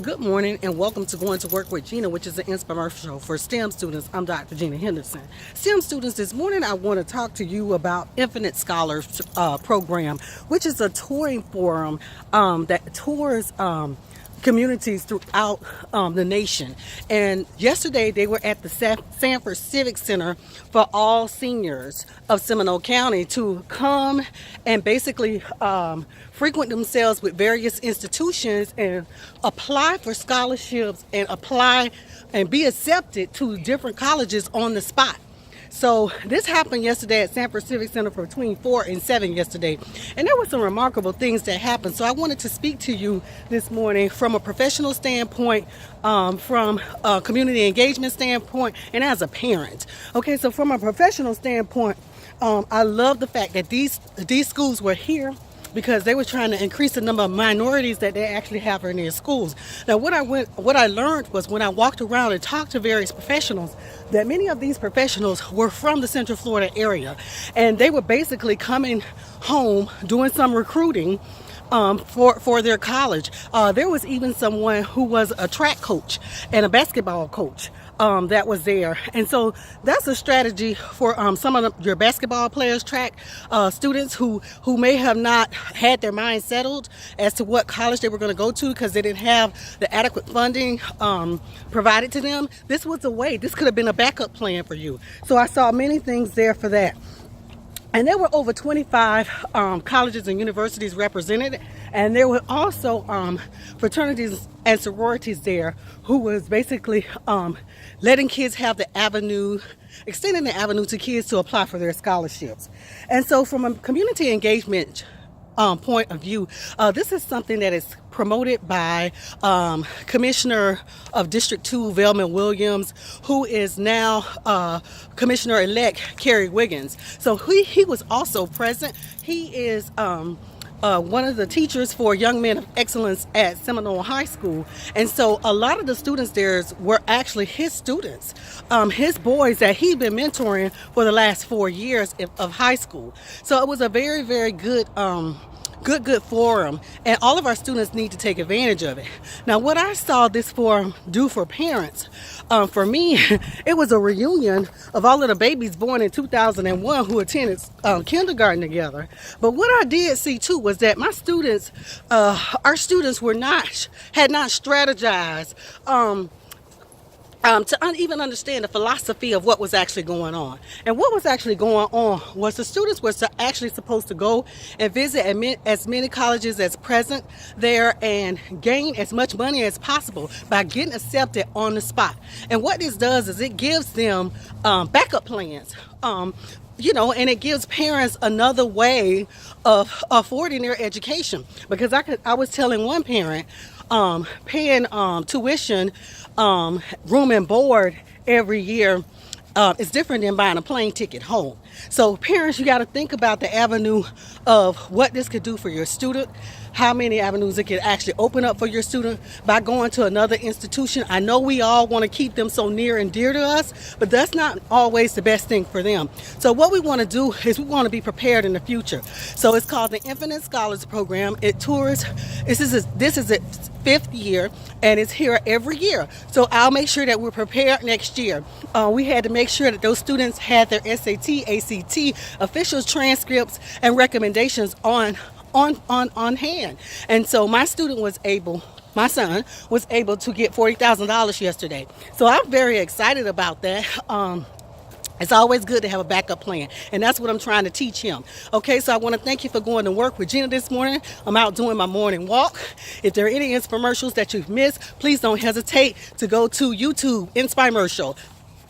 Good morning and welcome to Going to Work with Gena, which is an Inspiremercial for STEM students. I'm Dr. Gena Henderson. STEM students, this morning I want to talk to you about Infinite Scholars program, which is a touring forum that tours communities throughout the nation. And yesterday they were at the Sanford Civic Center for all seniors of Seminole County to come and basically frequent themselves with various institutions and apply for scholarships and apply and be accepted to different colleges on the spot. So this happened yesterday at Sanford Civic Center for between 4 and 7 yesterday. And there were some remarkable things that happened. So I wanted to speak to you this morning from a professional standpoint, from a community engagement standpoint, and as a parent. Okay, so from a professional standpoint, I love the fact that these schools were here because they were trying to increase the number of minorities that they actually have in their schools. Now, what I learned was when I walked around and talked to various professionals, that many of these professionals were from the Central Florida area, and they were basically coming home doing some recruiting for their college. There was even someone who was a track coach and a basketball coach that was there. And so that's a strategy for some of your basketball players, track students who may have not had their mind settled as to what college they were going to go to because they didn't have the adequate funding provided to them. This was a way. This could have been a backup plan for you. So I saw many things there for that. And there were over 25 colleges and universities represented. And there were also fraternities and sororities there who was basically letting kids have the avenue, extending the avenue to kids to apply for their scholarships. And so from a community engagement point of view, this is something that is promoted by Commissioner of District 2, Velma Williams, who is now Commissioner-elect Kerry Wiggins. So he was also present. He is one of the teachers for Young Men of Excellence at Seminole High School. And so a lot of the students there were actually his students, his boys that he'd been mentoring for the last 4 years of high school. So it was a very, very good good forum, and all of our students need to take advantage of it. Now, what I saw this forum do for parents, for me, it was a reunion of all of the babies born in 2001 who attended kindergarten together. But what I did see too was that my students, our students had not strategized to even understand the philosophy of what was actually going on. And what was actually going on was the students were actually supposed to go and visit as many colleges as present there and gain as much money as possible by getting accepted on the spot. And what this does is it gives them backup plans. And it gives parents another way of affording their education. Because I was telling one parent, paying tuition, room and board every year is different than buying a plane ticket home. So parents, you got to think about the avenue of what this could do for your student, how many avenues it could actually open up for your student by going to another institution. I know we all want to keep them so near and dear to us, but that's not always the best thing for them. So what we want to do is we want to be prepared in the future. So it's called the Infinite Scholars Program. It tours, this is its 5th year, and it's here every year. So I'll make sure that we're prepared next year. We had to make sure that those students had their SAT, ACT, official transcripts, and recommendations on hand. And so my son was able to get $40,000 yesterday. So I'm very excited about that. It's always good to have a backup plan, and that's what I'm trying to teach him. Okay, so I want to thank you for going to work with Gena this morning. I'm out doing my morning walk. If there are any infomercials that you've missed, please don't hesitate to go to YouTube, Inspiremercial.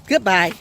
Goodbye.